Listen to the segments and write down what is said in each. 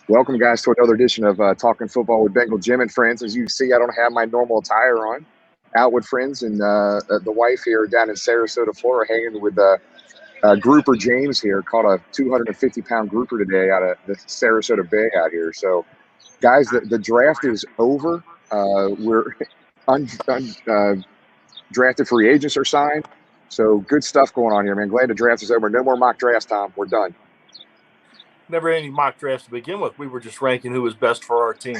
Welcome, guys, to another edition of Talking Football with Bengal. Jim and friends. As you see, I don't have my normal attire on. Out with friends and the wife here down in Sarasota, Florida, hanging with grouper James here. Caught a 250-pound grouper today out of the Sarasota Bay out here. So, guys, the draft is over. We're drafted free agents are signed. So, good stuff going on here, man. Glad the draft is over. No more mock drafts, Tom. We're done. Never any mock drafts to begin with. We were just ranking who was best for our team.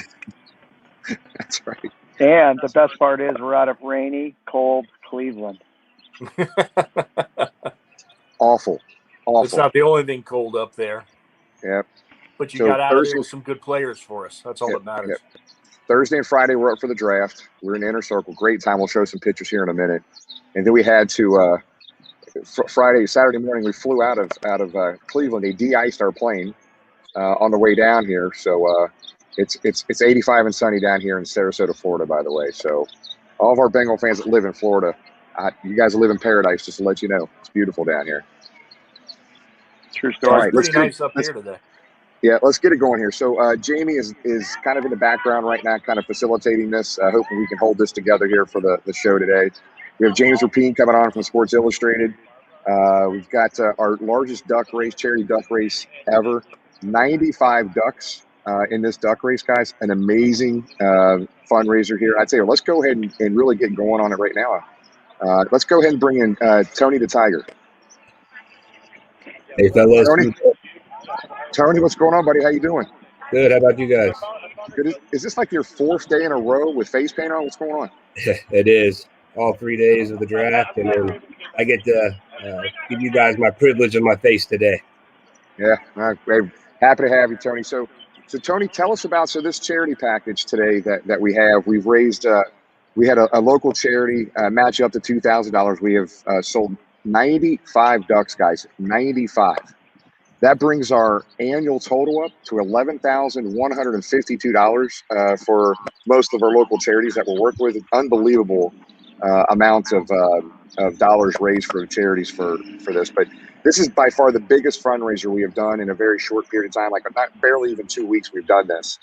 That's right. And the best part is we're out of rainy, cold Cleveland. Awful. It's not the only thing cold up there. Yep. But you got out of there with some good players for us. That's all that matters. Yep. Thursday and Friday, we're up for the draft. We're in the inner circle. Great time. We'll show some pictures here in a minute. And then we had to Saturday morning, we flew out of Cleveland. They de-iced our plane on the way down here. So it's 85 and sunny down here in Sarasota, Florida, by the way. So all of our Bengal fans that live in Florida, you guys live in paradise, just to let you know. It's beautiful down here. True story. All right, it's pretty nice up here today. Yeah, let's get it going here. So Jamie is kind of in the background right now, kind of facilitating this, hoping we can hold this together here for the show today. We have James Rapien coming on from Sports Illustrated. We've got our largest duck race, charity duck race ever. 95 ducks in this duck race, guys. An amazing fundraiser here. I'd say let's go ahead and really get going on it right now. Let's go ahead and bring in Tony the Tiger. Hey, fellas. Tony, what's going on, buddy? How you doing? Good. How about you guys? Good. Is this like your fourth day in a row with face paint on? What's going on? It is. All 3 days of the draft, and then I get to give you guys my privilege of my face today. Yeah, happy to have you, Tony. So Tony, tell us about this charity package today that we have. We've raised. We had a local charity match up to $2,000. We have sold 95 ducks, guys. 95. That brings our annual total up to $11,152 for most of our local charities that we're working with. Unbelievable amount of dollars raised for charities for this. But this is by far the biggest fundraiser we have done in a very short period of time, like barely even 2 weeks we've done this.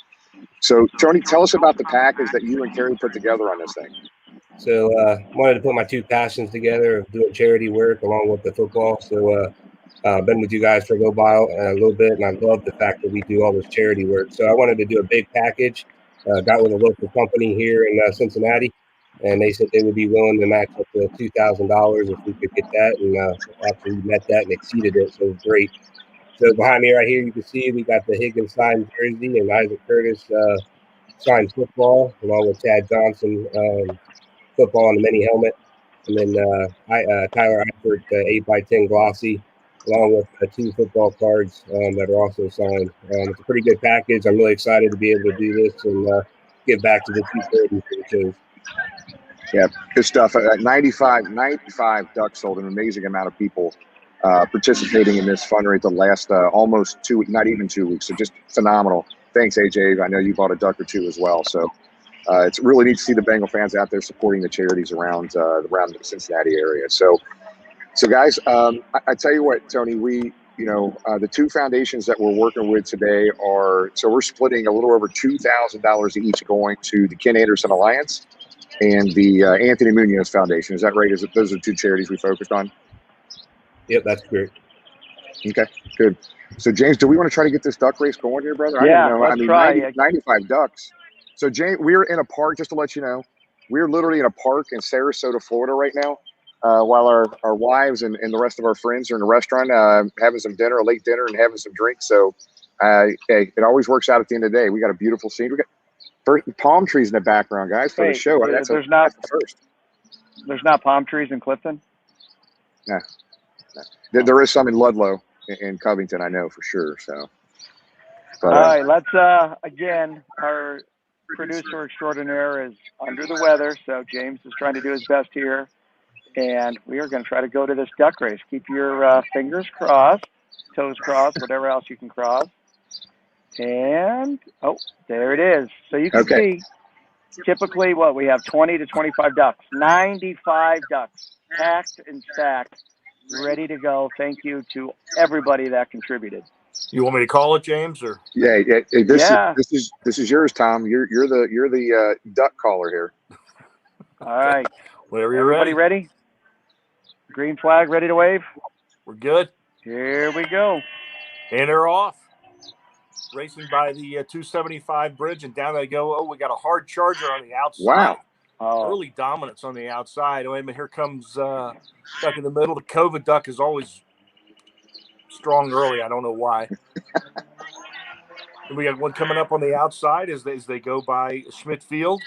So, Tony, tell us about the package that you and Carrie put together on this thing. So wanted to put my two passions together of doing charity work along with the football. So been with you guys for a little bit, and I love the fact that we do all this charity work. So I wanted to do a big package. Got with a local company here in Cincinnati, and they said they would be willing to match up to $2,000 if we could get that, and actually met that and exceeded it. So it was great. So behind me right here, you can see we got the Higgins signed jersey and Isaac Curtis signed football, along with Chad Johnson football on the mini helmet, and then Tyler Eifert 8x10 glossy, along with 2 football cards that are also signed. It's a pretty good package. I'm really excited to be able to do this and get back to the 230 for the shows. Yeah, good stuff. 95 ducks sold, an amazing amount of people participating in this fundraiser the last almost 2 weeks, not even 2 weeks. So just phenomenal. Thanks, AJ. I know you bought a duck or two as well. So it's really neat to see the Bengal fans out there supporting the charities around the Cincinnati area. So guys, I tell you what, Tony, the 2 foundations that we're working with today we're splitting a little over $2,000 each going to the Ken Anderson Alliance and the Anthony Munoz Foundation. Is that right? Those are 2 charities we focused on? Yep, that's great. Okay, good. So, James, do we want to try to get this duck race going here, brother? Yeah, I don't know. let's try. 95 ducks. So, James, we're in a park, just to let you know. We're literally in a park in Sarasota, Florida right now, while our wives and the rest of our friends are in a restaurant having some dinner, a late dinner, and having some drinks. So, hey, it always works out at the end of the day. We got a beautiful scene. We got palm trees in the background, guys, for the show. That's the first. There's not palm trees in Clifton? No. There is some in Ludlow in Covington, I know for sure. So, all right, let's again, our producer extraordinaire is under the weather, so James is trying to do his best here, and we are going to try to go to this duck race. Keep your fingers crossed, toes crossed, whatever else you can cross. And there it is. So you can see typically we have 20 to 25 ducks, 95 ducks packed and stacked, ready to go. Thank you to everybody that contributed. You want me to call it, James, or? Yeah. This is yours, Tom. You're the duck caller here. All right. Whenever you're Everybody ready? Green flag ready to wave? We're good. Here we go. And they're off. Racing by the 275 bridge, and down they go. Oh, we got a hard charger on the outside. Wow. Early dominance on the outside. Oh, here comes duck in the middle. The COVID duck is always strong early. I don't know why. And we got one coming up on the outside as they go by Schmidt Field.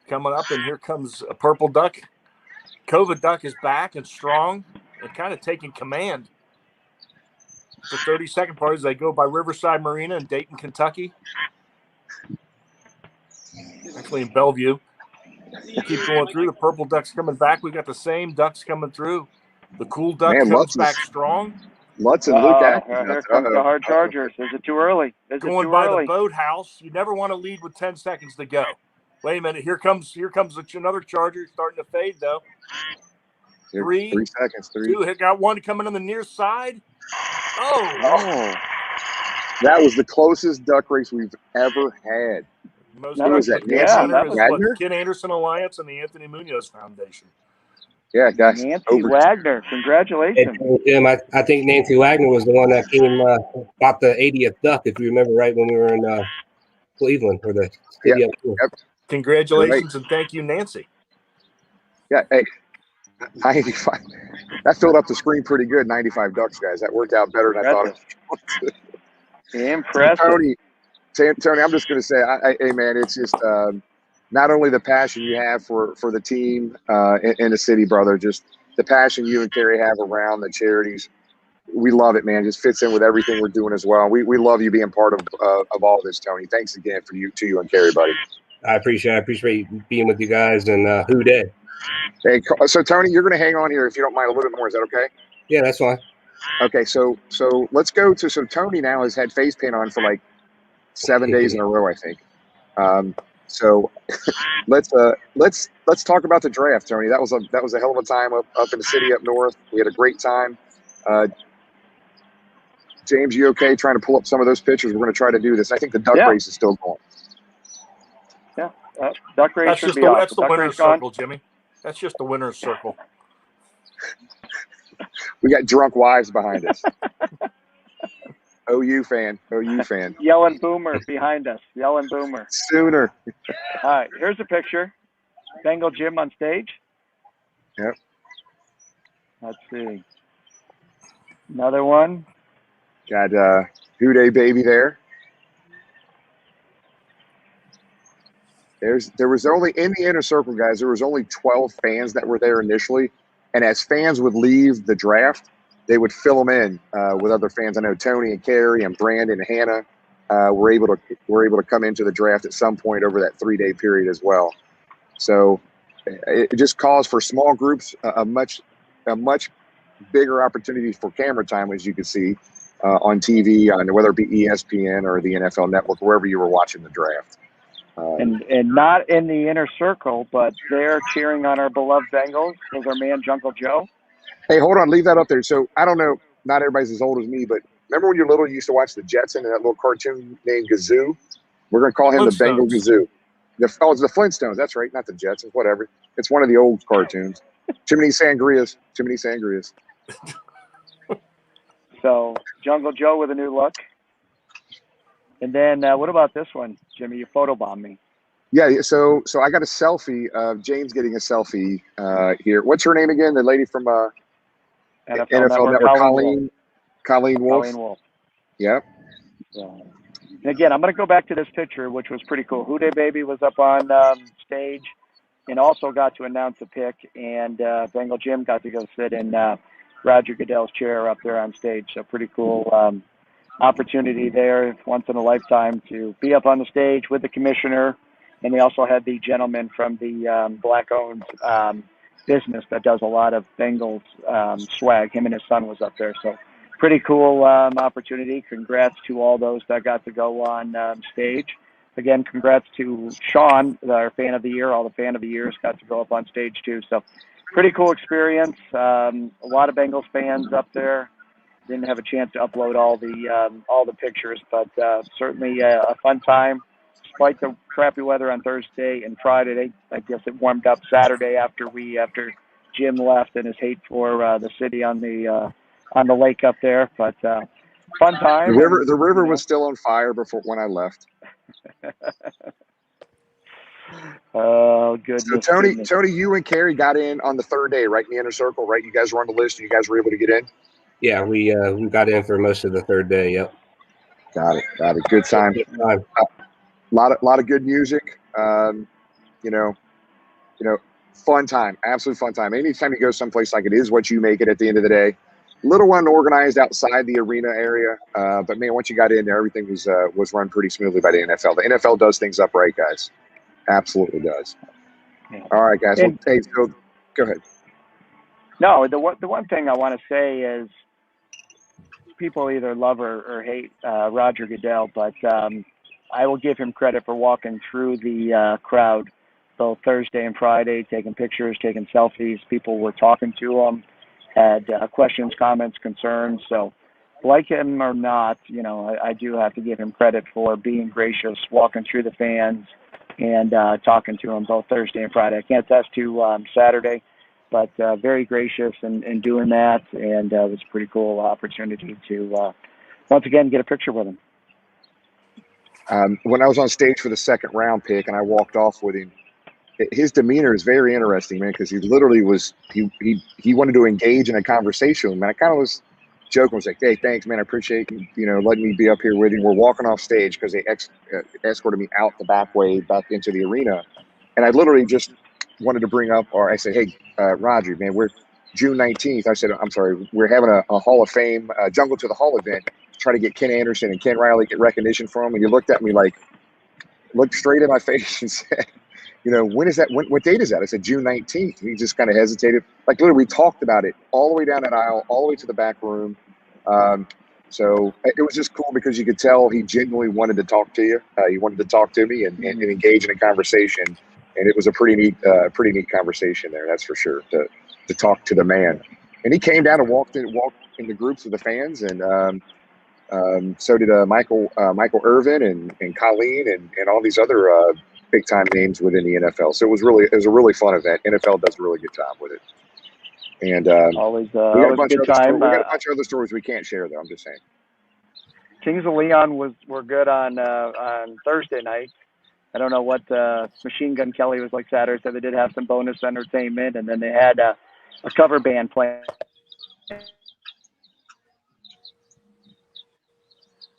Coming up, and here comes a purple duck. COVID duck is back and strong and kind of taking command. The 32nd part as they go by Riverside Marina in Dayton, Kentucky. Actually in Bellevue. We'll keep going through. The purple duck's coming back. We got the same ducks coming through. The cool duck comes back strong. Lutz and Luke here comes the hard chargers. Is it too early? Going by the boathouse. You never want to lead with 10 seconds to go. Wait a minute. Here comes another charger starting to fade though. 3 seconds. 2. Hit got one coming on the near side. Oh. That was the closest duck race we've ever had. Most Who was that? Wagner? Ken Anderson Alliance and the Anthony Munoz Foundation. Yeah, guys. Nancy Wagner, congratulations. And Jim, I think Nancy Wagner was the one that came bought the 80th duck, if you remember right, when we were in Cleveland for the city up here. Congratulations and thank you, Nancy. Yeah, hey, 95. That filled up the screen pretty good. 95 ducks, guys. That worked out better than I thought it was. Impressive. Tony, I'm just going to say, hey, man, it's just not only the passion you have for the team in the city, brother, just the passion you and Carrie have around the charities. We love it, man. It just fits in with everything we're doing as well. We love you being part of all this, Tony. Thanks again to you and Carrie, buddy. I appreciate being with you guys, and who did? Hey, so Tony, you're going to hang on here if you don't mind a little bit more. Is that okay? Yeah, that's fine. Okay, so let's go to. So Tony now has had face paint on for like 7 days in a row, I think. So let's talk about the draft, Tony. That was a hell of a time up in the city up north. We had a great time. James, you okay? Trying to pull up some of those pictures. We're going to try to do this. I think the duck race is still going. Yeah, duck race should be off. That's the winner's circle, Jimmy. That's just the winner's circle. We got drunk wives behind us. OU fan. Yelling boomer behind us. Yelling boomer. Sooner. All right, here's a picture. Bengal Jim on stage. Yep. Let's see. Another one. Got Houday Baby there. There was only, in the inner circle, guys, there was only 12 fans that were there initially. And as fans would leave the draft, they would fill them in with other fans. I know Tony and Carrie and Brandon and Hannah were able to come into the draft at some point over that 3-day period as well. So it just calls for small groups, a much bigger opportunity for camera time, as you can see on TV, whether it be ESPN or the NFL Network, wherever you were watching the draft. And not in the inner circle, but they're cheering on our beloved Bengals. Was our man Jungle Joe? Hey, hold on, leave that up there. So I don't know, not everybody's as old as me, but remember when you're little, you used to watch the Jetson and that little cartoon named Gazoo? We're going to call him the Bengal Gazoo. It's the Flintstones. That's right, not the Jetsons. Whatever. It's one of the old cartoons. Chimney Sangrias. So Jungle Joe with a new look. And then what about this one, Jimmy? You photobombed me. Yeah, so I got a selfie of James getting a selfie here. What's her name again? The lady from NFL Network, Colleen Wolfe. Yep. Yeah. And again, I'm going to go back to this picture, which was pretty cool. Houday Baby was up on stage and also got to announce a pick, and Bengal Jim got to go sit in Roger Goodell's chair up there on stage. So pretty cool opportunity there, once in a lifetime, to be up on the stage with the commissioner. And they also had the gentleman from the black-owned business that does a lot of Bengals swag. Him and his son was up there. So pretty cool opportunity. Congrats to all those that got to go on stage. Again, congrats to Sean, our fan of the year. All the fan of the years got to go up on stage too. So pretty cool experience. A lot of Bengals fans up there. didn't have a chance to upload all the pictures, but certainly a fun time. Despite the crappy weather on Thursday and Friday, I guess it warmed up Saturday after Jim left and his hate for the city on the lake up there. But fun time. The river was still on fire before when I left. Oh, goodness. So Tony, you and Carrie got in on the third day, right in the inner circle, right? You guys were on the list and you guys were able to get in? Yeah, we got in for most of the third day. Yep. Got it. Good time. A lot of good music. Fun time, absolute fun time. Anytime you go someplace like it is what you make it at the end of the day. Little unorganized outside the arena area, but man, once you got in there, everything was run pretty smoothly by the NFL. The NFL does things up right, guys. Absolutely does. Yeah. All right, guys. Well, hey, so go ahead. No, the one thing I want to say is people either love or hate Roger Goodell, but I will give him credit for walking through the crowd both Thursday and Friday, taking pictures, taking selfies. People were talking to him, had questions, comments, concerns. So, like him or not, I do have to give him credit for being gracious, walking through the fans, and talking to them both Thursday and Friday. I can't attest to Saturday, but very gracious in doing that, and it was a pretty cool opportunity to once again get a picture with him. When I was on stage for the second round pick and I walked off with him, his demeanor is very interesting, man, because he literally he wanted to engage in a conversation with me. I kind of was joking, was like, hey, thanks, man, I appreciate you letting me be up here with you. We're walking off stage because they escorted me out the back way back into the arena, and I literally just wanted to bring up, or I said, hey, Roger, man, we're June 19th. I said, I'm sorry, we're having a Hall of Fame Jungle to the Hall event to try to get Ken Anderson and Ken Riley get recognition from him. And you looked at me looked straight in my face and said, when is that? What date is that? I said, June 19th. He just kind of hesitated. Literally, we talked about it all the way down that aisle, all the way to the back room. So it was just cool because you could tell he genuinely wanted to talk to you. He wanted to talk to me and engage in a conversation. And it was a pretty neat conversation there. That's for sure, to talk to the man. And he came down and walked in the groups of the fans. And so did Michael Irvin and Colleen and all these other big time names within the NFL. So it was a really fun event. NFL does a really good job with it. And always a good time. We got a bunch of other stories we can't share though. I'm just saying. Kings of Leon were good on Thursday night. I don't know what Machine Gun Kelly was like Saturday. So they did have some bonus entertainment, and then they had a cover band playing.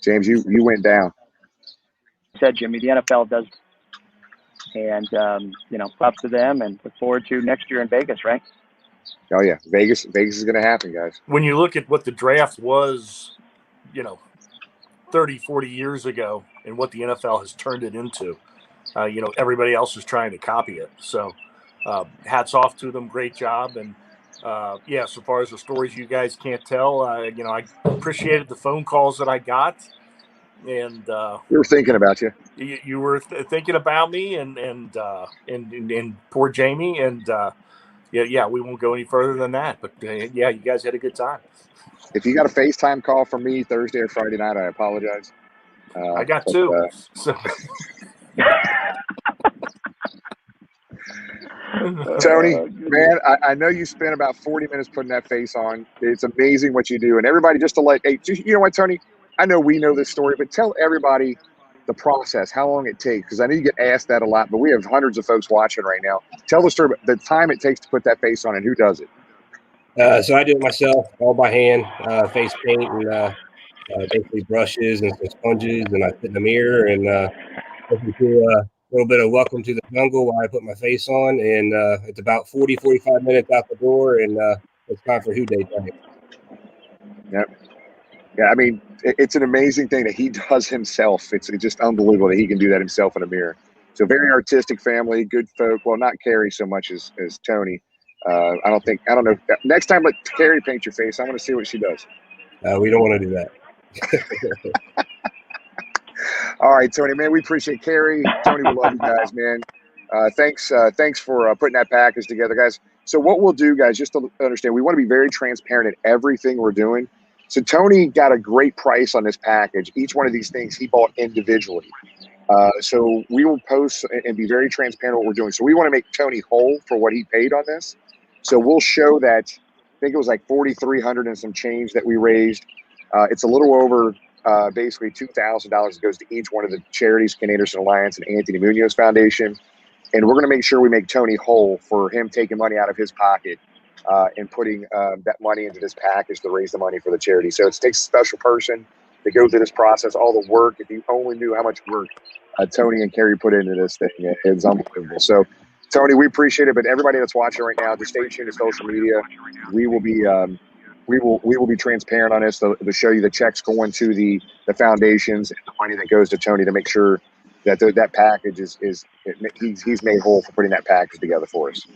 James, you went down. Said Jimmy, the NFL does. And, props to them and look forward to next year in Vegas, right? Oh, yeah. Vegas is going to happen, guys. When you look at what the draft was, 30, 40 years ago and what the NFL has turned it into, everybody else is trying to copy it. So hats off to them. Great job. And, so far as the stories you guys can't tell, I appreciated the phone calls that I got. And we were thinking about you. You were thinking about me and poor Jamie. And we won't go any further than that. But you guys had a good time. If you got a FaceTime call from me Thursday or Friday night, I apologize. I got two. Tony, man, I know you spent about 40 minutes putting that face on. It's amazing what you do. And everybody, you know what, Tony? I know we know this story, but tell everybody the process, how long it takes, because I know you get asked that a lot, but we have hundreds of folks watching right now. Tell the story, the time it takes to put that face on and who does it. So I do it myself, all by hand, face paint and basically brushes and some sponges, and I sit in the mirror and listen to a little bit of Welcome to the Jungle while I put my face on, and it's about 40, 45 minutes out the door, and it's time for Who Day time. Yep. Yeah, I mean, it's an amazing thing that he does himself. It's just unbelievable that he can do that himself in a mirror. So very artistic family, good folk. Well, not Carrie so much as Tony. I don't know. Next time, let Carrie paint your face. I want to see what she does. We don't want to do that. All right, Tony, man, we appreciate Carrie. Tony, we love you guys, man. Thanks for putting that package together, guys. So what we'll do, guys, just to understand, we want to be very transparent in everything we're doing. So Tony got a great price on this package. Each one of these things he bought individually. So we will post and be very transparent what we're doing. So we want to make Tony whole for what he paid on this. So we'll show that, I think it was like 4,300 and some change that we raised. It's a little over basically $2,000 that goes to each one of the charities, Ken Anderson Alliance and Anthony Munoz Foundation. And we're going to make sure we make Tony whole for him taking money out of his pocket and putting that money into this package to raise the money for the charity. So it takes a special person to go through this process, all the work. If you only knew how much work Tony and Carrie put into this thing, it's unbelievable. So, Tony, we appreciate it. But everybody that's watching right now, just stay tuned to social media. We will be transparent on this to show you the checks going to the foundations and the money that goes to Tony to make sure that that package he's made whole for putting that package together for us.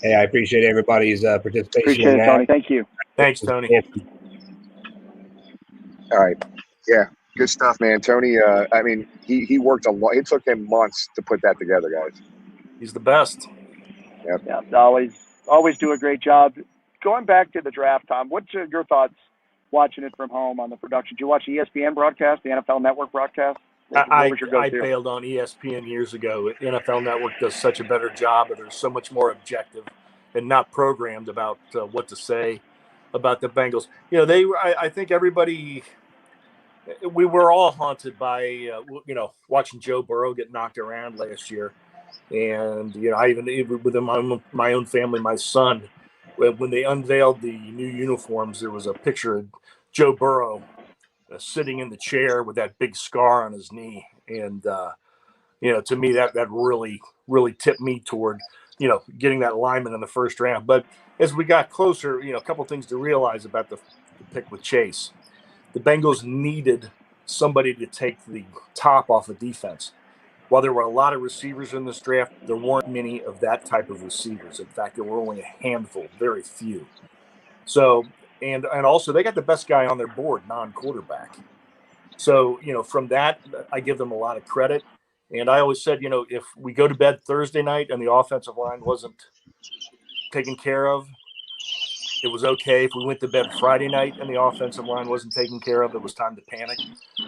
Hey, I appreciate everybody's participation. Appreciate it, Tony. Thank you. Thanks, Tony. All right. Yeah. Good stuff, man. Tony, I mean, he worked a lot. It took him months to put that together, guys. He's the best. Yep. Yeah, always do a great job. Going back to the draft, Tom, what's your thoughts watching it from home on the production? Did you watch the ESPN broadcast, the NFL Network broadcast? I bailed on ESPN years ago. NFL Network does such a better job, but they're so much more objective and not programmed about what to say about the Bengals. You know, I think everybody, we were all haunted by, watching Joe Burrow get knocked around last year. And, I even within my own family, my son, when they unveiled the new uniforms, there was a picture of Joe Burrow sitting in the chair with that big scar on his knee. And, to me, that really, really tipped me toward, getting that lineman in the first round. But as we got closer, a couple things to realize about the pick with Chase. The Bengals needed somebody to take the top off of defense. While there were a lot of receivers in this draft, there weren't many of that type of receivers. In fact, there were only a handful, very few. So, and also they got the best guy on their board, non-quarterback. So, from that, I give them a lot of credit. And I always said, if we go to bed Thursday night and the offensive line wasn't taken care of, it was okay. If we went to bed Friday night and the offensive line wasn't taken care of, it was time to panic.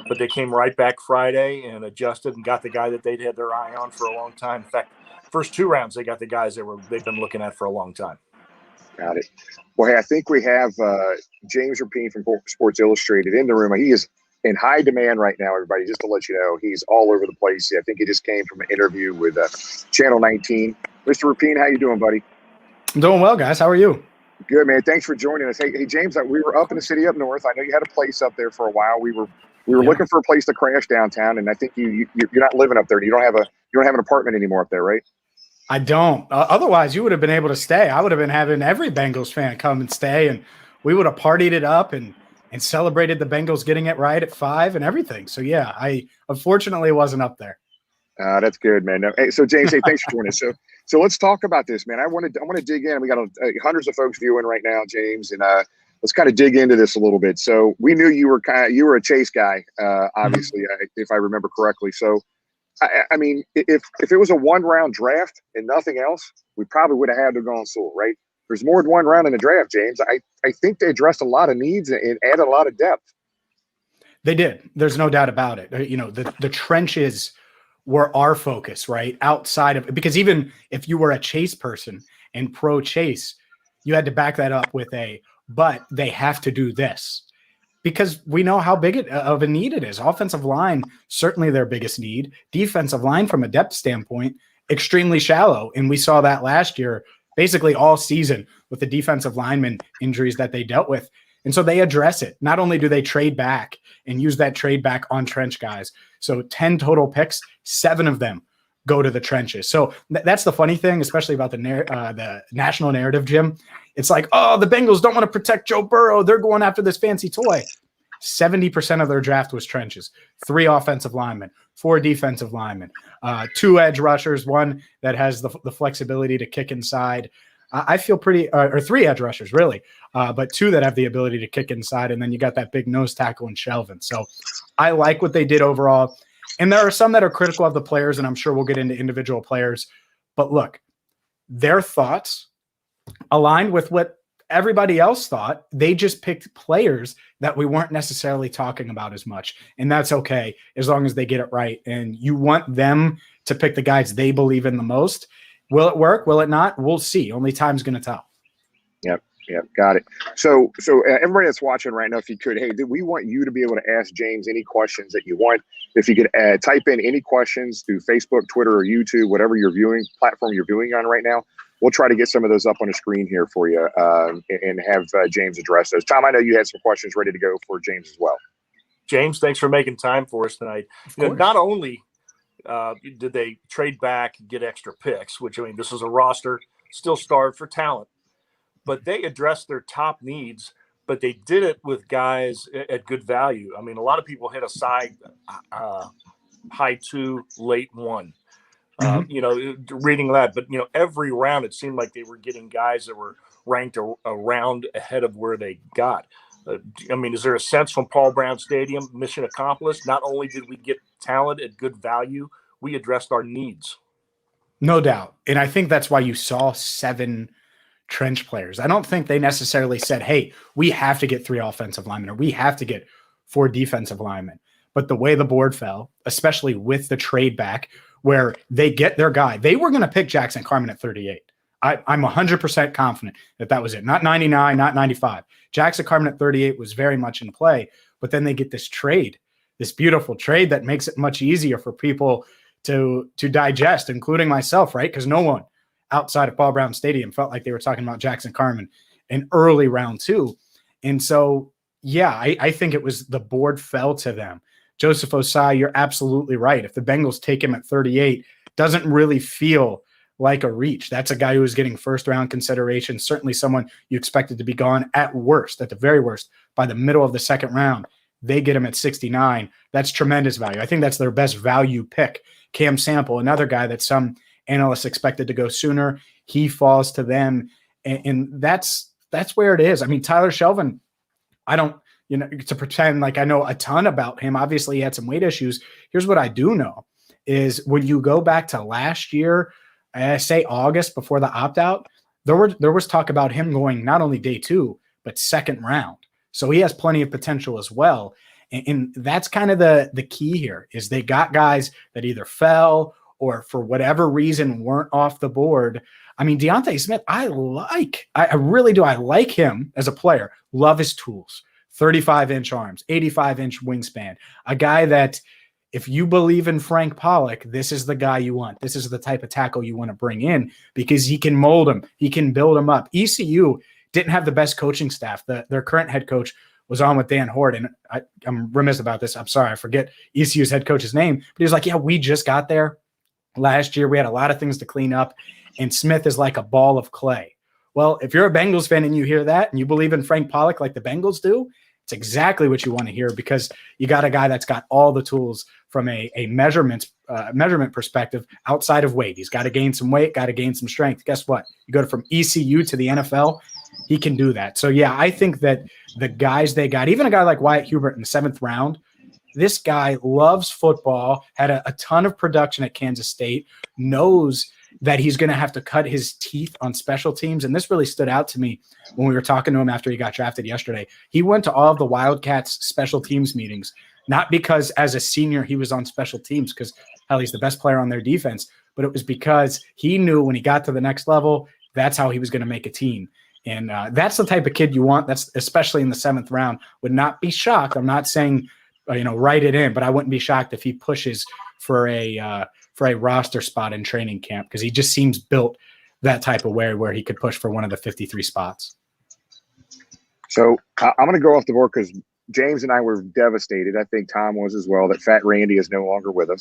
But they came right back Friday and adjusted and got the guy that they'd had their eye on for a long time. In fact, first two rounds, they got the guys they've been looking at for a long time. Got it. Well, hey, I think we have James Rapien from Sports Illustrated in the room. He is in high demand right now, everybody, just to let you know. He's all over the place. I think he just came from an interview with Channel 19. Mr. Rapien, how you doing, buddy? I'm doing well, guys. How are you? Good, man. Thanks for joining us. Hey, James, we were up in the city up north. I know you had a place up there for a while. We were looking for a place to crash downtown, and I think you're not living up there. You don't have an apartment anymore up there, right? I don't. Otherwise, you would have been able to stay. I would have been having every Bengals fan come and stay, and we would have partied it up and celebrated the Bengals getting it right at 5 and everything. So yeah, I unfortunately wasn't up there. That's good, man. No, hey, so James, thanks for joining us. So let's talk about this, man. I want to dig in. We got hundreds of folks viewing right now, James, and let's kind of dig into this a little bit. So we knew you were a Chase guy, obviously, if I remember correctly. So I mean, if it was a 1-round draft and nothing else, we probably would have had to go on Sewell, right? There's more than one round in the draft, James. I think they addressed a lot of needs and added a lot of depth. They did. There's no doubt about it. The trenches were our focus, right? Outside of, because even if you were a Chase person and pro Chase, you had to back that up with but they have to do this, because we know how big of a need it is. Offensive line, certainly their biggest need. Defensive line, from a depth standpoint, extremely shallow. And we saw that last year, basically all season, with the defensive lineman injuries that they dealt with. And so they address it. Not only do they trade back and use that trade back on trench guys. So 10 total picks, 7 of them go to the trenches. So that's the funny thing, especially about the national narrative, Jim. It's like, oh, the Bengals don't want to protect Joe Burrow. They're going after this fancy toy. 70% of their draft was trenches. 3 offensive linemen, 4 defensive linemen, 2 edge rushers, 1 that has the flexibility to kick inside. I feel pretty, or 3 edge rushers, really, but 2 that have the ability to kick inside. And then you got that big nose tackle in Shelvin. So I like what they did overall. And there are some that are critical of the players, and I'm sure we'll get into individual players. But look, their thoughts aligned with what everybody else thought. They just picked players that we weren't necessarily talking about as much. And that's okay, as long as they get it right. And you want them to pick the guys they believe in the most. Will it work? Will it not? We'll see. Only time's going to tell. Yep. Got it. So everybody that's watching right now, if you could, hey, we want you to be able to ask James any questions that you want. If you could type in any questions through Facebook, Twitter, or YouTube, whatever your viewing platform you're viewing on right now, we'll try to get some of those up on the screen here for you and have James address those. Tom, I know you had some questions ready to go for James as well. James, thanks for making time for us tonight. Not only did they trade back and get extra picks, which, I mean, this is a roster still starved for talent, but they addressed their top needs, but they did it with guys at good value. I mean, a lot of people hit a side high 2, late 1. Reading that, but every round it seemed like they were getting guys that were ranked a round ahead of where they got. I mean, is there a sense from Paul Brown Stadium, mission accomplished? Not only did we get talent at good value, we addressed our needs. No doubt. And I think that's why you saw 7 trench players. I don't think they necessarily said, hey, we have to get 3 offensive linemen or we have to get 4 defensive linemen. But the way the board fell, especially with the trade back where they get their guy, they were going to pick Jackson Carman at 38. I'm 100% confident that was it. Not 99, not 95. Jackson Carman at 38 was very much in play. But then they get this trade, this beautiful trade that makes it much easier for people to digest, including myself, right? Because no one outside of Paul Brown Stadium felt like they were talking about Jackson Carman in early round 2. And so, yeah, I think it was the board fell to them. Joseph Osai, you're absolutely right. If the Bengals take him at 38, doesn't really feel like a reach. That's a guy who is getting first-round consideration, certainly someone you expected to be gone at worst, at the very worst, by the middle of the second round. They get him at 69. That's tremendous value. I think that's their best value pick. Cam Sample, another guy that some analysts expected to go sooner. He falls to them, and that's where it is. I mean, Tyler Shelvin, I don't, to pretend like I know a ton about him. Obviously, he had some weight issues. Here's what I do know is when you go back to last year, say August before the opt-out, there was talk about him going not only day 2, but second round. So he has plenty of potential as well. And that's kind of the key here is they got guys that either fell or for whatever reason weren't off the board. I mean, Deontay Smith, I really do. I like him as a player. Love his tools. 35-inch arms, 85-inch wingspan. A guy that if you believe in Frank Pollock, this is the guy you want. This is the type of tackle you want to bring in because he can mold him. He can build him up. ECU didn't have the best coaching staff. Their current head coach was on with Dan Hort, and I'm remiss about this. I'm sorry, I forget ECU's head coach's name. But he was like, yeah, we just got there last year. We had a lot of things to clean up, and Smith is like a ball of clay. Well, if you're a Bengals fan and you hear that and you believe in Frank Pollock like the Bengals do, it's exactly what you want to hear because you got a guy that's got all the tools from a measurement perspective outside of weight. He's got to gain some weight, got to gain some strength. Guess what? You go from ECU to the NFL, he can do that. So, yeah, I think that the guys they got, even a guy like Wyatt Hubert in the 7th round, this guy loves football, had a ton of production at Kansas State, knows that he's going to have to cut his teeth on special teams. And this really stood out to me when we were talking to him after he got drafted yesterday. He went to all of the Wildcats special teams meetings, not because as a senior he was on special teams because, hell, he's the best player on their defense, but it was because he knew when he got to the next level, that's how he was going to make a team. And that's the type of kid you want. That's especially in the 7th round. Would not be shocked. I'm not saying, write it in, but I wouldn't be shocked if he pushes for a roster spot in training camp because he just seems built that type of way where he could push for one of the 53 spots. So I'm going to go off the board because James and I were devastated. I think Tom was as well, that Fat Randy is no longer with us.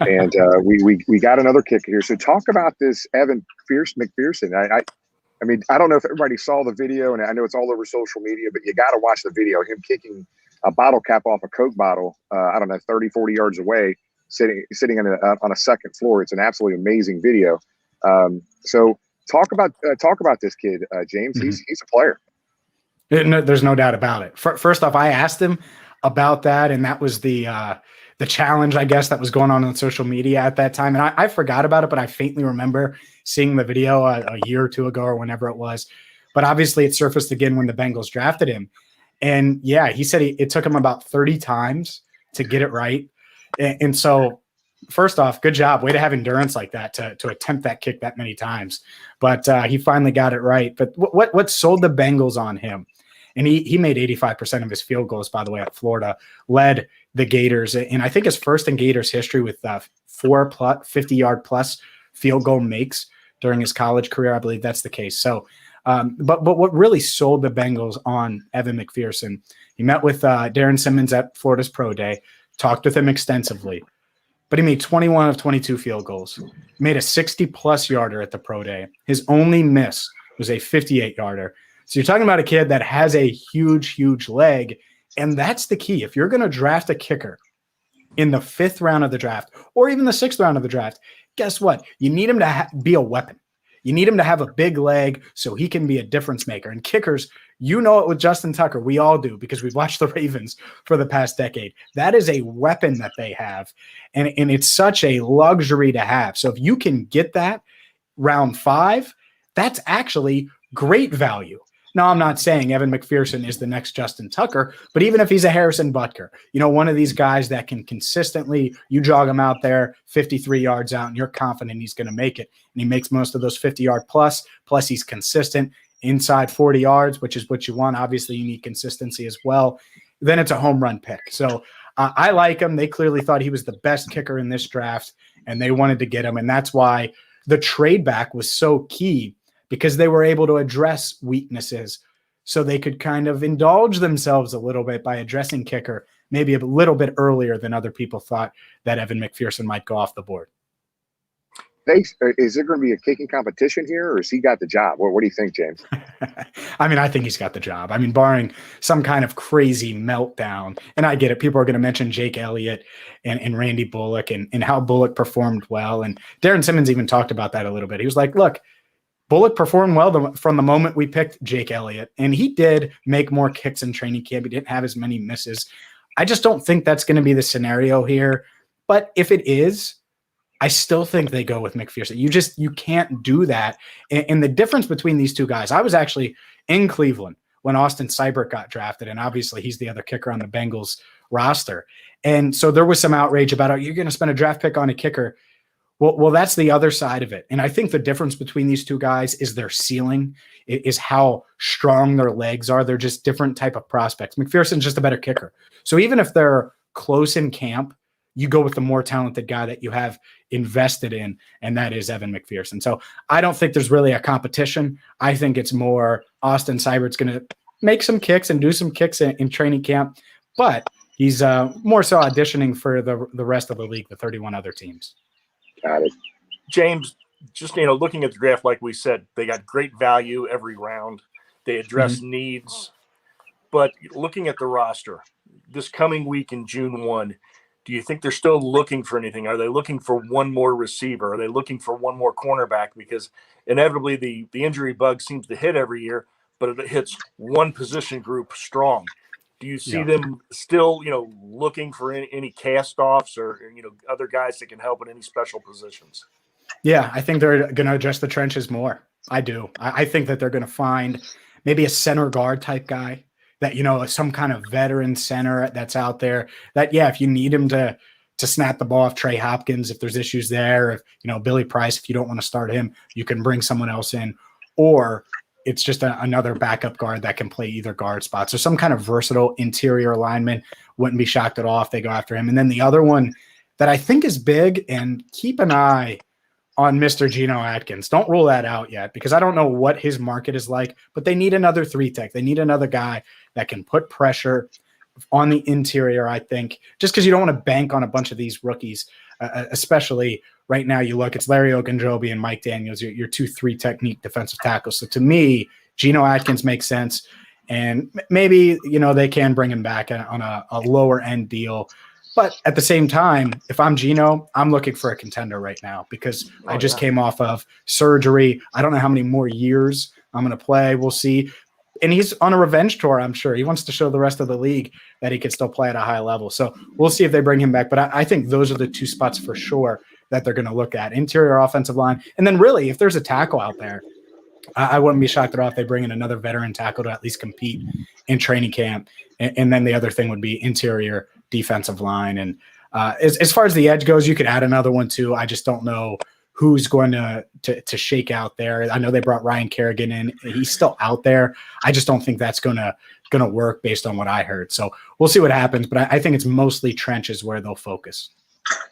And we got another kicker here. So talk about this Evan McPherson. I mean, I don't know if everybody saw the video, and I know it's all over social media, but you got to watch the video. Him kicking a bottle cap off a Coke bottle, 30, 40 yards away, sitting on a second floor. It's an absolutely amazing video. So talk about this kid, James. Mm-hmm. He's a player. There's no doubt about it. First off, I asked him about that, and that was the challenge, I guess, that was going on social media at that time. And I forgot about it, but I faintly remember seeing the video a year or two ago or whenever it was. But obviously it surfaced again when the Bengals drafted him. And yeah, he said it took him about 30 times to get it right. And so first off, good job. Way to have endurance like that to attempt that kick that many times. But he finally got it right. But what sold the Bengals on him? And he made 85% of his field goals, by the way, at Florida, led the Gators. And I think his first in Gators history with 4 50-yard plus field goal makes during his college career. I believe that's the case. So, but what really sold the Bengals on Evan McPherson, he met with Darren Simmons at Florida's Pro Day, talked with him extensively, but he made 21 of 22 field goals, made a 60-plus yarder at the Pro Day. His only miss was a 58-yarder. So you're talking about a kid that has a huge, huge leg, and that's the key. If you're going to draft a kicker in the 5th round of the draft or even the 6th round of the draft, guess what? You need him to be a weapon. You need him to have a big leg so he can be a difference maker. And kickers, you know it with Justin Tucker. We all do because we've watched the Ravens for the past decade. That is a weapon that they have, and it's such a luxury to have. So if you can get that round 5, that's actually great value. Now, I'm not saying Evan McPherson is the next Justin Tucker, but even if he's a Harrison Butker, one of these guys that can consistently, you jog him out there 53 yards out and you're confident he's going to make it. And he makes most of those 50-yard plus he's consistent inside 40 yards, which is what you want. Obviously, you need consistency as well. Then it's a home run pick. So I like him. They clearly thought he was the best kicker in this draft, and they wanted to get him. And that's why the trade back was so key, because they were able to address weaknesses so they could kind of indulge themselves a little bit by addressing kicker maybe a little bit earlier than other people thought that Evan McPherson might go off the board. Is there going to be a kicking competition here, or has he got the job? What do you think, James? I mean, I think he's got the job. I mean, barring some kind of crazy meltdown, and I get it. People are going to mention Jake Elliott and Randy Bullock and how Bullock performed well. And Darren Simmons even talked about that a little bit. He was like, look, Bullock performed well from the moment we picked Jake Elliott, and he did make more kicks in training camp. He didn't have as many misses. I just don't think that's going to be the scenario here. But if it is, I still think they go with McPherson. You can't do that. And the difference between these two guys, I was actually in Cleveland when Austin Seibert got drafted, and obviously he's the other kicker on the Bengals roster. And so there was some outrage about, oh, you're going to spend a draft pick on a kicker. Well, that's the other side of it. And I think the difference between these two guys is their ceiling, is how strong their legs are. They're just different type of prospects. McPherson's just a better kicker. So even if they're close in camp, you go with the more talented guy that you have invested in, and that is Evan McPherson. So I don't think there's really a competition. I think it's more Austin Seibert's going to make some kicks and do some kicks in training camp, but he's more so auditioning for the rest of the league, the 31 other teams. Got it. James, just looking at the draft, like we said, they got great value every round. They address needs, but looking at the roster this coming week in June 1, do you think they're still looking for anything? Are they looking for one more receiver? Are they looking for one more cornerback? Because inevitably the injury bug seems to hit every year, but it hits one position group strong. Do you see them still, looking for any cast-offs or, other guys that can help in any special positions? Yeah, I think they're going to address the trenches more. I do. I think that they're going to find maybe a center guard type guy that, some kind of veteran center that's out there that, if you need him to snap the ball off Trey Hopkins, if there's issues there, if, Billy Price, if you don't want to start him, you can bring someone else in, or it's just another backup guard that can play either guard spot. So some kind of versatile interior lineman. Wouldn't be shocked at all if they go after him. And then the other one that I think is big, and keep an eye on Mr. Geno Atkins. Don't rule that out yet, because I don't know what his market is like, but they need another 3-tech. They need another guy that can put pressure on the interior, I think, just because you don't want to bank on a bunch of these rookies, especially right now. You look, it's Larry Ogunjobi and Mike Daniels, your 2-3 technique defensive tackles. So to me, Geno Atkins makes sense. And maybe, they can bring him back on a lower end deal. But at the same time, if I'm Geno, I'm looking for a contender right now, because I just came off of surgery. I don't know how many more years I'm going to play. We'll see. And he's on a revenge tour, I'm sure. He wants to show the rest of the league that he can still play at a high level. So we'll see if they bring him back. But I think those are the two spots for sure that they're going to look at: interior offensive line. And then really, if there's a tackle out there, I wouldn't be shocked at all if they bring in another veteran tackle to at least compete in training camp. And then the other thing would be interior defensive line. And as far as the edge goes, you could add another one too. I just don't know who's going to shake out there. I know they brought Ryan Kerrigan in. He's still out there. I just don't think that's going to work based on what I heard. So we'll see what happens. But I think it's mostly trenches where they'll focus.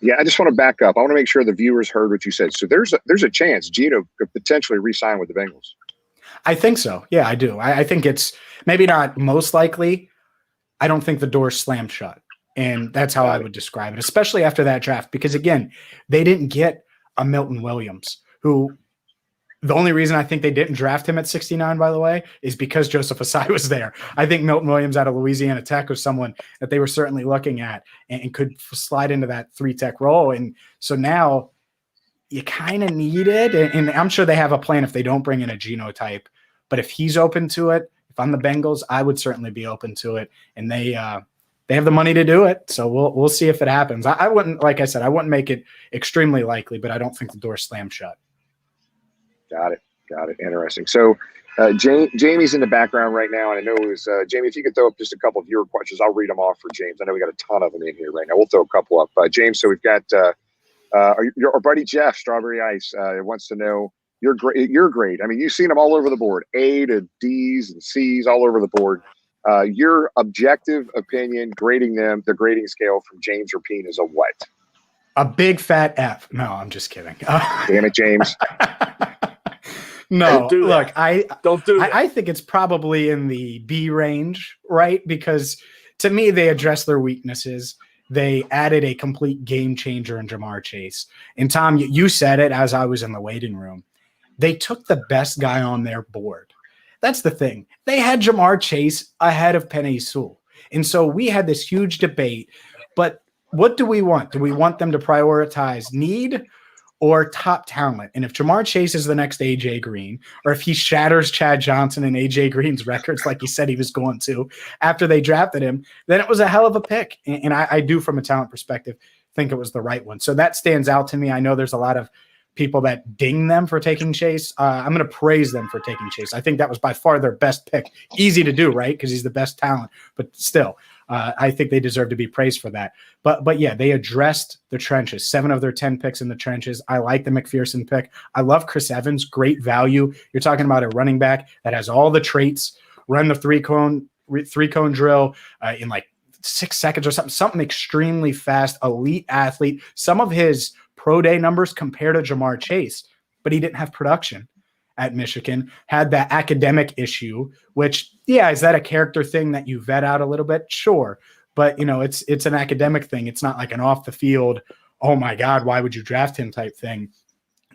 Yeah, I just want to back up. I want to make sure the viewers heard what you said. So there's a chance Gino could potentially re-sign with the Bengals. I think so. Yeah, I do. I think it's maybe not most likely. I don't think the door's slammed shut. And that's how I would describe it, especially after that draft. Because, again, they didn't get a Milton Williams, who the only reason I think they didn't draft him at 69, by the way, is because Joseph Asai was there. I think Milton Williams out of Louisiana Tech was someone that they were certainly looking at and could slide into that 3-tech role. And so now you kind of need it. And I'm sure they have a plan if they don't bring in a genotype. But if he's open to it, if I'm the Bengals, I would certainly be open to it. And they have the money to do it. So we'll see if it happens. I wouldn't, like I said, I wouldn't make it extremely likely, but I don't think the door's slammed shut. Got it. Interesting. So Jamie's in the background right now, and I know it was Jamie, if you could throw up just a couple of viewer questions, I'll read them off for James. I know we got a ton of them in here right now. We'll throw a couple up. James, so we've got our buddy Jeff, Strawberry Ice, wants to know, you're great. You're great. I mean, you've seen them all over the board, A to D's and C's all over the board. Your objective opinion, grading them, the grading scale from James Rapien is a what? A big fat F. No, I'm just kidding. Damn it, James. No, look, I I think it's probably in the B range, right? Because to me, they address their weaknesses. They added a complete game changer in Jamar Chase. And Tom, you said it as I was in the waiting room. They took the best guy on their board. That's the thing. They had Jamar Chase ahead of Penei Sewell. And so we had this huge debate. But what do we want? Do we want them to prioritize need or top talent? And if Jamar Chase is the next A.J. Green, or if he shatters Chad Johnson and A.J. Green's records like he said he was going to after they drafted him, then it was a hell of a pick. And I do, from a talent perspective, think it was the right one. So that stands out to me. I know there's a lot of people that ding them for taking Chase. I'm going to praise them for taking Chase. I think that was by far their best pick. Easy to do, right? Because he's the best talent. But still, I think they deserve to be praised for that. But yeah, they addressed the trenches. 7 of their 10 picks in the trenches. I like the McPherson pick. I love Chris Evans. Great value. You're talking about a running back that has all the traits. Run the three cone drill in like 6 seconds or something extremely fast. Elite athlete. Some of his pro day numbers compare to Jamar Chase, but he didn't have production at Michigan, had that academic issue, which, yeah, is that a character thing that you vet out a little bit? Sure. But, it's an academic thing. It's not like an off the field, oh my God, why would you draft him type thing.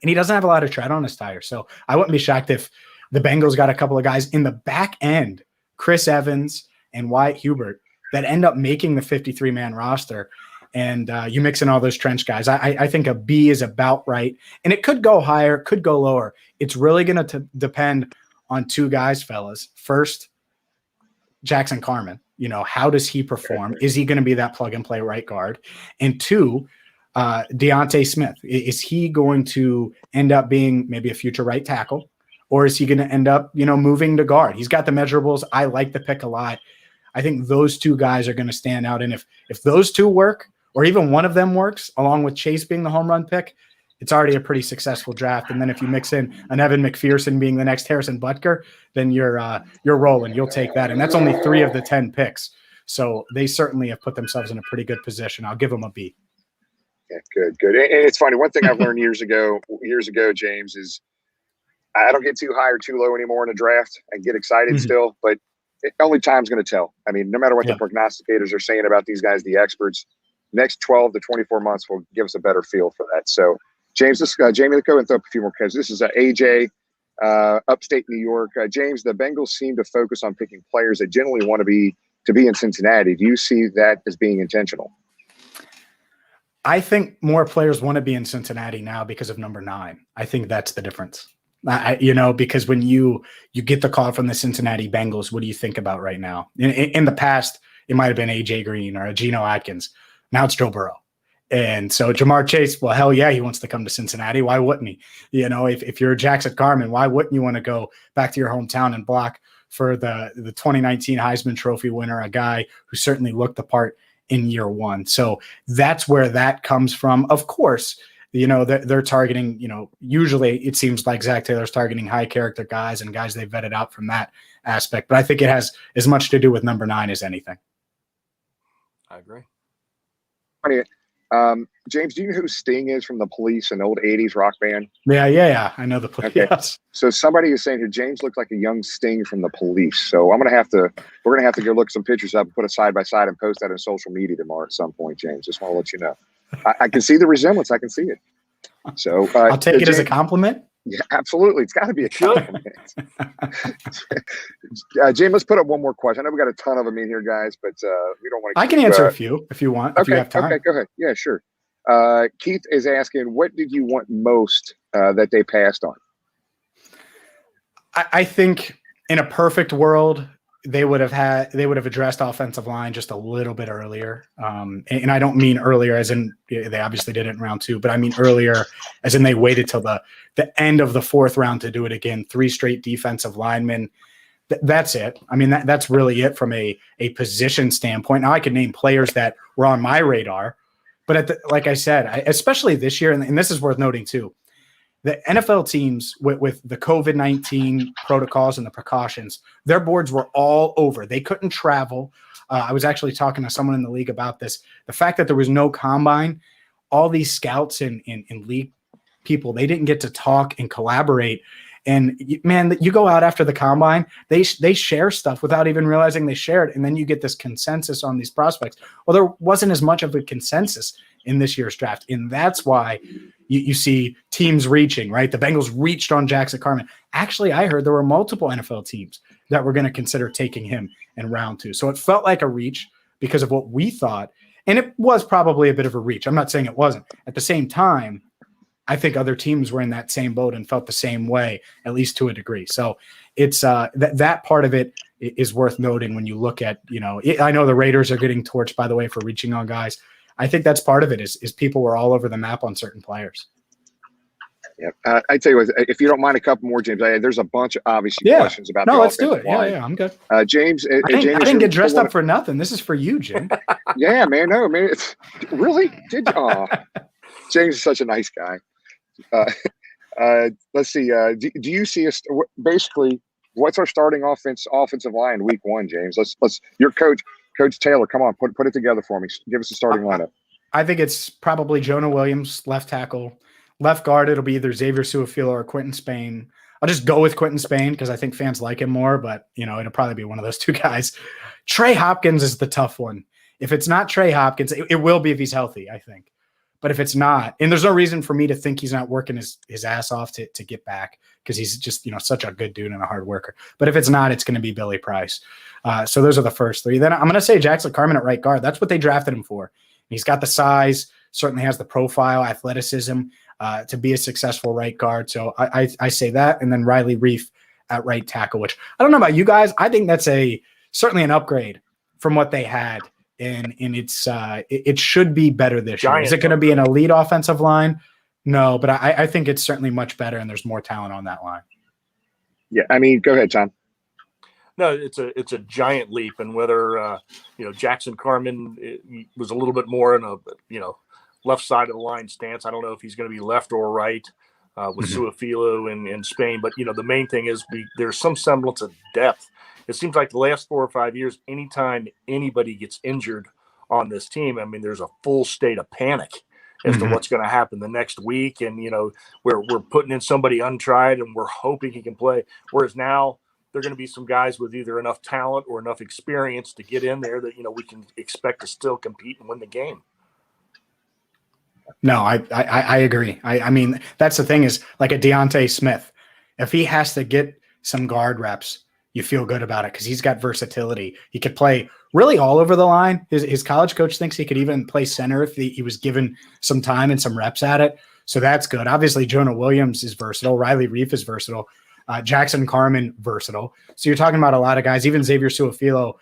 And he doesn't have a lot of tread on his tire. So I wouldn't be shocked if the Bengals got a couple of guys in the back end, Chris Evans and Wyatt Hubert, that end up making the 53-man roster. And you mix in all those trench guys. I think a B is about right. And it could go higher, could go lower. It's really going to depend on 2 guys, fellas. First, Jackson Carman. How does he perform? Is he going to be that plug-and-play right guard? And 2, Deontay Smith. Is he going to end up being maybe a future right tackle? Or is he going to end up, moving to guard? He's got the measurables. I like the pick a lot. I think those 2 guys are going to stand out. And if those 2 work, or even one of them works, along with Chase being the home run pick, it's already a pretty successful draft. And then if you mix in an Evan McPherson being the next Harrison Butker, then you're rolling. You'll take that. And that's only 3 of the 10 picks. So they certainly have put themselves in a pretty good position. I'll give them a B. Yeah, good. And it's funny. One thing I've learned years ago, James, is I don't get too high or too low anymore in a draft. I get excited still, but only time's going to tell. I mean, no matter what the prognosticators are saying about these guys, the experts, next 12 to 24 months will give us a better feel for that. So, James, Jamie, let's go and throw up a few more questions. This is AJ, upstate New York. James, the Bengals seem to focus on picking players that generally want to be in Cincinnati. Do you see that as being intentional? I think more players want to be in Cincinnati now because of number 9. I think that's the difference. Because when you get the call from the Cincinnati Bengals, what do you think about right now? In the past, it might have been A.J. Green or a Geno Atkins. Now it's Joe Burrow. And so Jamar Chase, well, hell yeah, he wants to come to Cincinnati. Why wouldn't he? You know, if you're Jackson Carman, why wouldn't you want to go back to your hometown and block for the 2019 Heisman Trophy winner, a guy who certainly looked the part in year one? So that's where that comes from. Of course, you know, they're targeting, you know, usually it seems like Zach Taylor's targeting high character guys and guys they vetted out from that aspect. But I think it has as much to do with number 9 as anything. I agree. James, do you know who Sting is from the Police, an old 80s rock band? Yeah. I know the Police. Okay. Yes. So somebody is saying here, James looked like a young Sting from the Police. So we're going to have to go look some pictures up and put it side by side and post that on social media tomorrow at some point, James. Just want to let you know. I can see the resemblance. I can see it. So I'll take it James, as a compliment. Yeah, absolutely. It's got to be a compliment. James, let's put up one more question. I know we got a ton of them in here, guys, but we don't want to. I can answer a few if you want. If you have time. Okay, go ahead. Yeah, sure. Keith is asking, what did you want most that they passed on? I think in a perfect world, they would have addressed offensive line just a little bit earlier. And I don't mean earlier as in they obviously did it in round 2, but I mean earlier as in they waited till the end of the 4th round to do it again. 3 straight defensive linemen. That's it. I mean, that's really it from a position standpoint. Now I could name players that were on my radar, but like I said, especially this year, and this is worth noting too, the NFL teams with the COVID-19 protocols and the precautions, their boards were all over. They couldn't travel. I was actually talking to someone in the league about this. The fact that there was no combine, all these scouts and league people, they didn't get to talk and collaborate. And man, you go out after the combine, they share stuff without even realizing they shared. And then you get this consensus on these prospects. Well, there wasn't as much of a consensus in this year's draft. And that's why you see teams reaching, right? The Bengals reached on Jackson Carman. Actually, I heard there were multiple NFL teams that were going to consider taking him in round 2. So it felt like a reach because of what we thought. And it was probably a bit of a reach. I'm not saying it wasn't. At the same time, I think other teams were in that same boat and felt the same way, at least to a degree. So it's that part of it is worth noting when you look at, you know, I know the Raiders are getting torched, by the way, for reaching on guys. I think that's part of it is people were all over the map on certain players. Yeah, I tell you what, if you don't mind a couple more, James, there's a bunch of obviously questions about. No, let's do it. Yeah, I'm good. James, I didn't get dressed up for nothing. This is for you, Jim. Yeah, man. No, man. It's really did. James is such a nice guy. Let's see. Do you see us? Basically, what's our starting offensive line week 1, James? Let's. Your Coach Taylor. Come on, put it together for me. Give us a starting lineup. I think it's probably Jonah Williams, left tackle. Left guard, it'll be either Xavier Su'a-Filo or Quentin Spain. I'll just go with Quentin Spain because I think fans like him more, but, you know, it'll probably be one of those 2 guys. Trey Hopkins is the tough one. If it's not Trey Hopkins, it will be if he's healthy, I think. But if it's not, and there's no reason for me to think he's not working his ass off to get back because he's just, you know, such a good dude and a hard worker. But if it's not, it's going to be Billy Price. So those are the first 3. Then I'm going to say Jackson Carman at right guard. That's what they drafted him for. He's got the size, certainly has the profile, athleticism, to be a successful right guard. So I say that. And then Riley Reif at right tackle, which I don't know about you guys. I think that's certainly an upgrade from what they had. And it should be better this year. Is it going to be an elite offensive line? No, but I think it's certainly much better and there's more talent on that line. Yeah. I mean, go ahead, Tom. No, it's a giant leap. And whether, Jackson Carman was a little bit more in a, left side of the line stance. I don't know if he's going to be left or right with Su'a-Filo and Spain. But, the main thing is there's some semblance of depth. It seems like the last 4 or 5 years, anytime anybody gets injured on this team, I mean, there's a full state of panic as to what's going to happen the next week. And, we're putting in somebody untried and we're hoping he can play. Whereas now there are going to be some guys with either enough talent or enough experience to get in there that, we can expect to still compete and win the game. No, I agree. I mean, that's the thing is like a Deontay Smith. If he has to get some guard reps, you feel good about it because he's got versatility. He could play really all over the line. His college coach thinks he could even play center if he was given some time and some reps at it. So that's good. Obviously, Jonah Williams is versatile. Riley Reif is versatile. Jackson Carman, versatile. So you're talking about a lot of guys, even Xavier Su'a-Filo.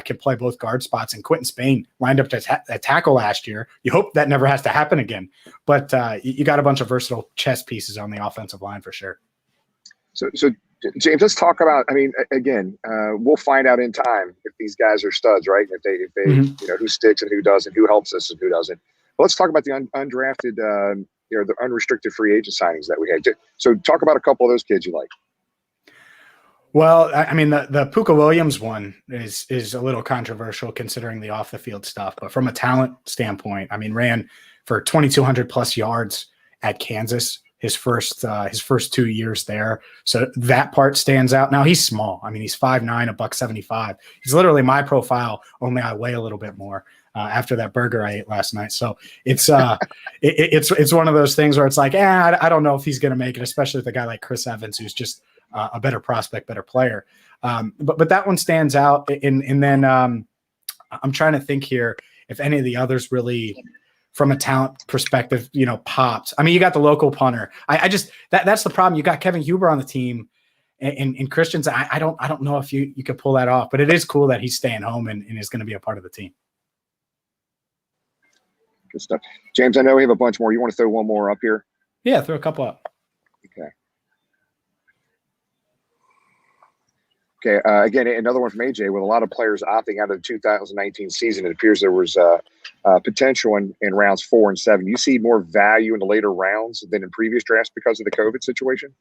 can play both guard spots. And Quentin Spain lined up to tackle last year. You hope that never has to happen again. But you got a bunch of versatile chess pieces on the offensive line for sure. So James, let's talk about. I mean, again, we'll find out in time if these guys are studs, right? If they Mm-hmm. who sticks and who doesn't, who helps us and who doesn't. But let's talk about the undrafted, the unrestricted free agent signings that we had. So talk about a couple of those kids you like. Well, I mean, the Puka Williams one is a little controversial considering the off the field stuff, but from a talent standpoint, I mean, ran for 2,200 plus yards at Kansas his first 2 years there. So that part stands out. Now he's small. I mean, he's 5'9", $175. He's literally my profile, only I weigh a little bit more after that burger I ate last night. So it's it's one of those things where it's like, I don't know if he's going to make it, especially with a guy like Chris Evans, who's just a better prospect, better player. But that one stands out. And then I'm trying to think here if any of the others really, from a talent perspective, popped. I mean, you got the local punter. I just that's the problem. You got Kevin Huber on the team, and Christians. I don't know if you could pull that off, but it is cool that he's staying home and is going to be a part of the team. Good stuff, James. I know we have a bunch more. You want to throw one more up here? Yeah, throw a couple up. Okay. Again, another one from AJ. With a lot of players opting out of the 2019 season, it appears there was potential in rounds 4 and 7. You see more value in the later rounds than in previous drafts because of the COVID situation?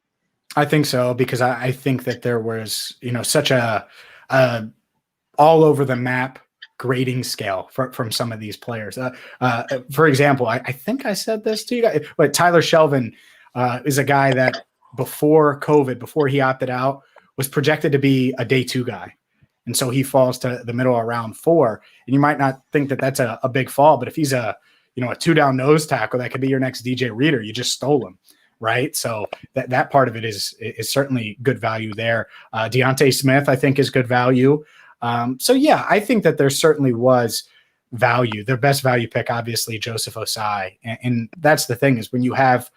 I think so, because I think that there was, such a all over the map grading scale from some of these players. For example, I think I said this to you guys, but Tyler Shelvin is a guy that before COVID, before he opted out, was projected to be a day 2 guy. And so he falls to the middle of round 4. And you might not think that that's a big fall, but if he's a 2-down nose tackle, that could be your next DJ Reader. You just stole him. Right. So that part of it is certainly good value there. Deontay Smith, I think, is good value. So yeah, I think that there certainly was value. Their best value pick, obviously, Joseph Osai. And that's the thing, is when you have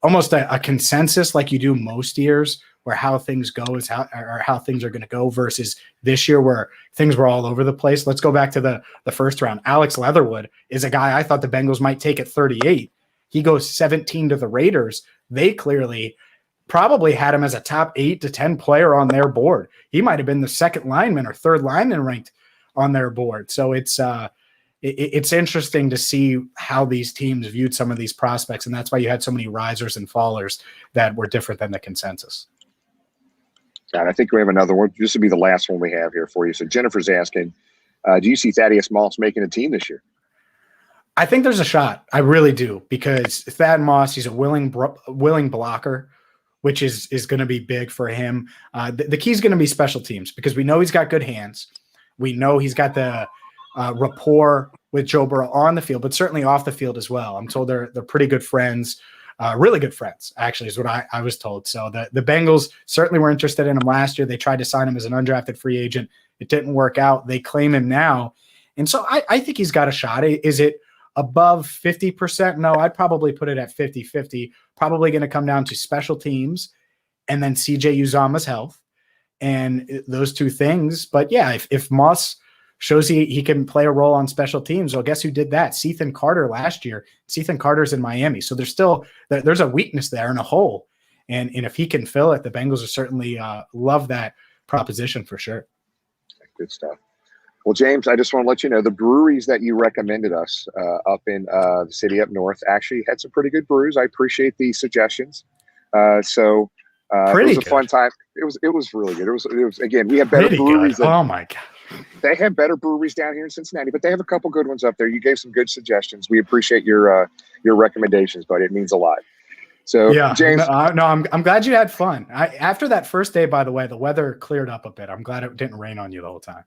almost a consensus like you do most years, where how things go is how things are going to go, versus this year where things were all over the place. Let's go back to the first round. Alex Leatherwood is a guy I thought the Bengals might take at 38. He goes 17 to the Raiders. They clearly probably had him as a top 8 to 10 player on their board. He might have been the second lineman or third lineman ranked on their board. So it's interesting to see how these teams viewed some of these prospects, and that's why you had so many risers and fallers that were different than the consensus. And I think we have another one. This will be the last one we have here for you. So Jennifer's asking, do you see Thaddeus Moss making a team this year? I think there's a shot. I really do, because Thad Moss, he's a willing blocker, which is going to be big for him. The key is going to be special teams, because we know he's got good hands. We know he's got the rapport with Joe Burrow on the field, but certainly off the field as well. I'm told they're pretty good friends. Really good friends, actually, is what I was told. So the Bengals certainly were interested in him last year. They tried to sign him as an undrafted free agent. It didn't work out. They claim him now. And so I think he's got a shot. Is it above 50%? No, I'd probably put it at 50-50. Probably going to come down to special teams and then CJ Uzomah's health and those two things. But yeah, if Moss shows he can play a role on special teams, well, guess who did that? Cethan Carter last year. Cethan Carter's in Miami. So there's a weakness there and a hole. And if he can fill it, the Bengals will certainly love that proposition for sure. Good stuff. Well, James, I just want to let you know the breweries that you recommended us up in the city up north actually had some pretty good brews. I appreciate the suggestions. It was a fun time. It was really good. It was again, we have better breweries. Oh my God. They have better breweries down here in Cincinnati, but they have a couple good ones up there. You gave some good suggestions. We appreciate your recommendations, buddy. It means a lot. So, yeah, James. I'm glad you had fun. After that first day, by the way, the weather cleared up a bit. I'm glad it didn't rain on you the whole time.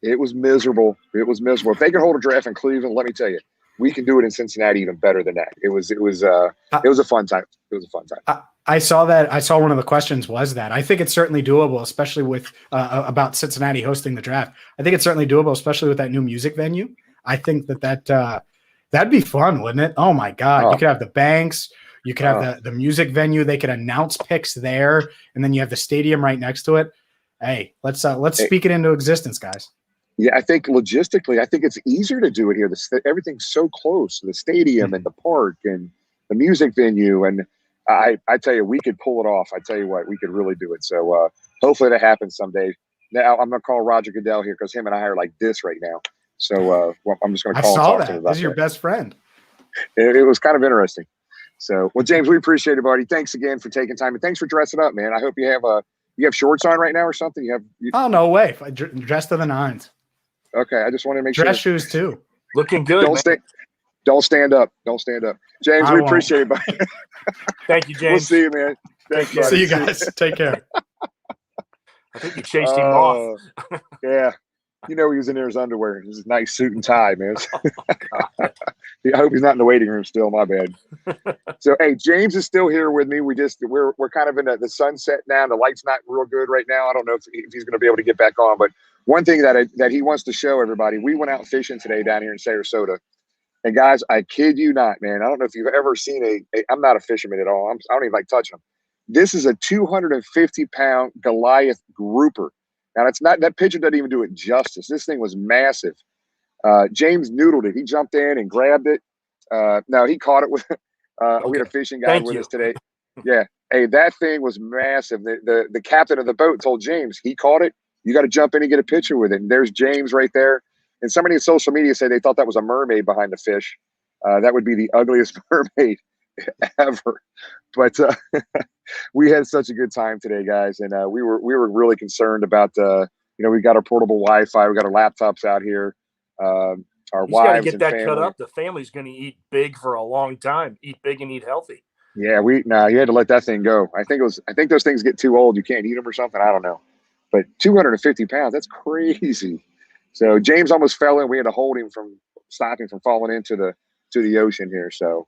It was miserable. If they can hold a draft in Cleveland, let me tell you, we can do it in Cincinnati even better than that. It was a fun time. It was a fun time. I saw that. I saw one of the questions was that. I think it's certainly doable, especially with about Cincinnati hosting the draft. I think it's certainly doable, especially with that new music venue. I think that'd be fun, wouldn't it? Oh my God. You could have the banks. You could have the music venue. They could announce picks there, and then you have the stadium right next to it. Hey, let's speak it into existence, guys. Yeah, I think logistically, I think it's easier to do it here. Everything's so close, the stadium and the park and the music venue. And I tell you, we could pull it off. I tell you what, we could really do it. So hopefully that happens someday. Now I'm going to call Roger Goodell here because him and I are like this right now. So well, I'm just going to call and talk to him about this is your best friend. It was kind of interesting. So, well, James, we appreciate it, buddy. Thanks again for taking time, and thanks for dressing up, man. I hope you have shorts on right now or something. Oh, no way! Dressed to the nines. Okay, I just wanted to make Dress sure. shoes too. Looking good. Don't stand up. Don't stand up. James, we appreciate it, buddy. Thank you, James. We'll see you, man. Thanks, buddy. See you guys. Take care. I think you chased him off. Yeah. He was in there in his underwear. His nice suit and tie, man. I hope he's not in the waiting room still. My bad. So, hey, James is still here with me. We're kind of in the sunset now. The light's not real good right now. I don't know if he's going to be able to get back on. But one thing that he wants to show everybody, we went out fishing today down here in Sarasota. And guys, I kid you not, man. I don't know if you've ever seen I'm not a fisherman at all. I don't even like touching them. This is a 250-pound Goliath grouper. Now, that picture doesn't even do it justice. This thing was massive. James noodled it. He jumped in and grabbed it. No, he caught it with we had a fishing guide with us today. Yeah. Hey, that thing was massive. The captain of the boat told James, he caught it. You got to jump in and get a picture with it. And there's James right there. And somebody in social media said they thought that was a mermaid behind the fish. That would be the ugliest mermaid ever. But we had such a good time today, guys. And we were really concerned about, we got our portable Wi-Fi. We got our laptops out here. Our He's wives got to get and that family. cut up. The family's going to eat big for a long time. Eat big and eat healthy. Yeah, you had to let that thing go. I think those things get too old. You can't eat them or something. I don't know. But 250 pounds, that's crazy. So James almost fell in. We had to hold him from stopping from falling into the ocean here. So,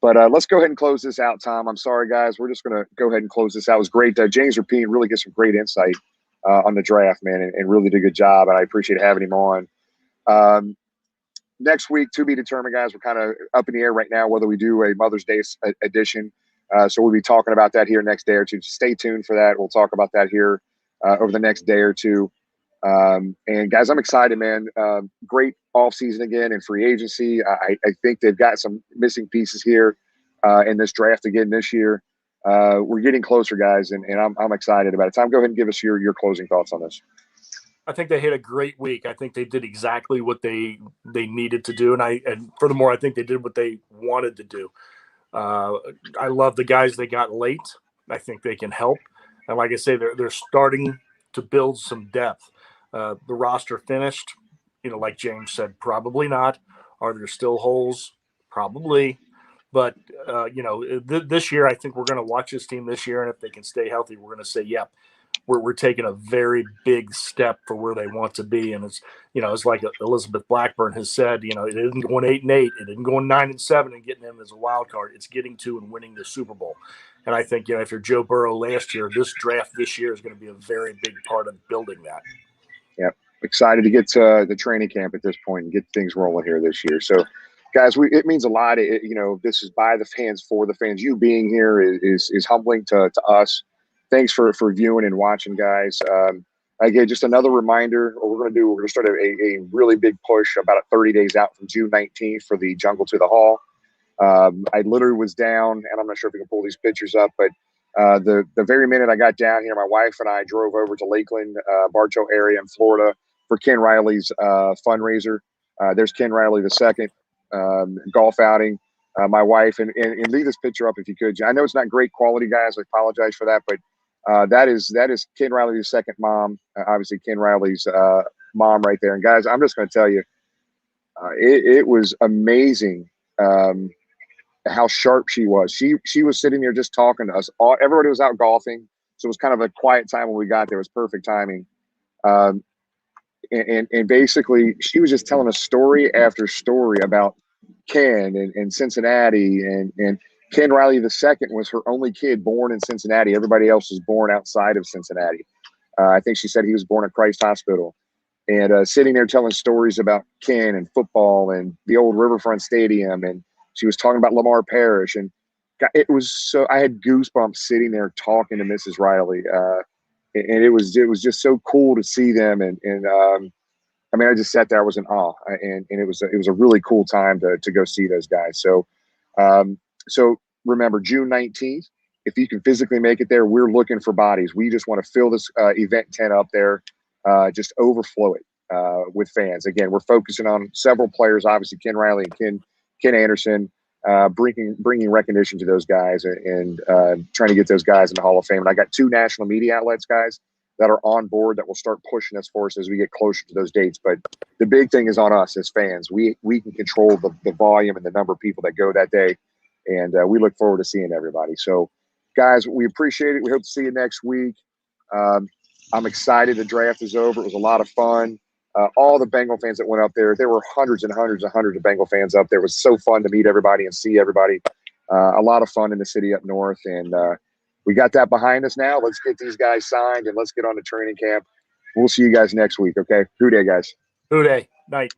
but let's go ahead and close this out, Tom. I'm sorry, guys. We're just going to go ahead and close this out. It was great. James Rapien really gets some great insight on the draft, man, and really did a good job. And I appreciate having him on. Next week, to be determined, guys. We're kind of up in the air right now whether we do a Mother's Day edition. So we'll be talking about that here next day or two. Just stay tuned for that. We'll talk about that here over the next day or two. And guys, I'm excited, man. Great offseason again in free agency. I think they've got some missing pieces here in this draft again this year. We're getting closer, guys, and I'm excited about it. Tom, go ahead and give us your closing thoughts on this. I think they had a great week. I think they did exactly what they needed to do, and furthermore, I think they did what they wanted to do. I love the guys they got late. I think they can help, and like I say, they're starting to build some depth. The roster finished, like James said, probably not. Are there still holes? Probably, but this year I think we're going to watch this team this year, and if they can stay healthy, we're going to say, yep. We're taking a very big step for where they want to be. And it's like Elizabeth Blackburn has said, it isn't going 8-8. It isn't going 9-7 and getting them as a wild card. It's getting to and winning the Super Bowl. And I think, if you're Joe Burrow last year, this draft this year is going to be a very big part of building that. Yep. Excited to get to the training camp at this point and get things rolling here this year. So, guys, it means a lot. This is by the fans, for the fans. You being here is humbling to us. Thanks for viewing and watching, guys. Again, just another reminder, what we're going to start a really big push about 30 days out from June 19th for the Jungle to the Hall. I literally was down, and I'm not sure if we can pull these pictures up, but the very minute I got down here, my wife and I drove over to Lakeland, Bartow area in Florida for Ken Riley's fundraiser. There's Ken Riley II golf outing. My wife, and leave this picture up if you could. I know it's not great quality, guys. I apologize for that, but that is Ken Riley's second mom, obviously Ken Riley's mom right there. And guys, I'm just going to tell you, it was amazing how sharp she was. She was sitting there just talking to us. Everybody was out golfing, so it was kind of a quiet time when we got there. It was perfect timing. And basically, she was just telling us story after story about Ken and Cincinnati, and Ken Riley II was her only kid born in Cincinnati. Everybody else was born outside of Cincinnati. I think she said he was born at Christ Hospital. And sitting there telling stories about Ken and football and the old Riverfront Stadium, and she was talking about Lamar Parish, and it was so I had goosebumps sitting there talking to Mrs. Riley, and it was just so cool to see them, and I mean, I just sat there, I was in awe, and it was a really cool time to go see those guys. So, so remember June 19th, if you can physically make it there, we're looking for bodies. We just want to fill this event tent up there, just overflow it with fans. Again, we're focusing on several players, obviously Ken Riley and Ken Anderson, bringing recognition to those guys and trying to get those guys in the Hall of Fame. And I got 2 national media outlets, guys, that are on board that will start pushing us for us as we get closer to those dates. But the big thing is on us as fans. We can control the volume and the number of people that go that day. And we look forward to seeing everybody. So, guys, we appreciate it. We hope to see you next week. I'm excited. The draft is over. It was a lot of fun. All the Bengal fans that went up there were hundreds and hundreds and hundreds of Bengal fans up there. It was so fun to meet everybody and see everybody. A lot of fun in the city up north. And we got that behind us now. Let's get these guys signed and let's get on to training camp. We'll see you guys next week, okay? Hoo day, guys. Hoo day. Night.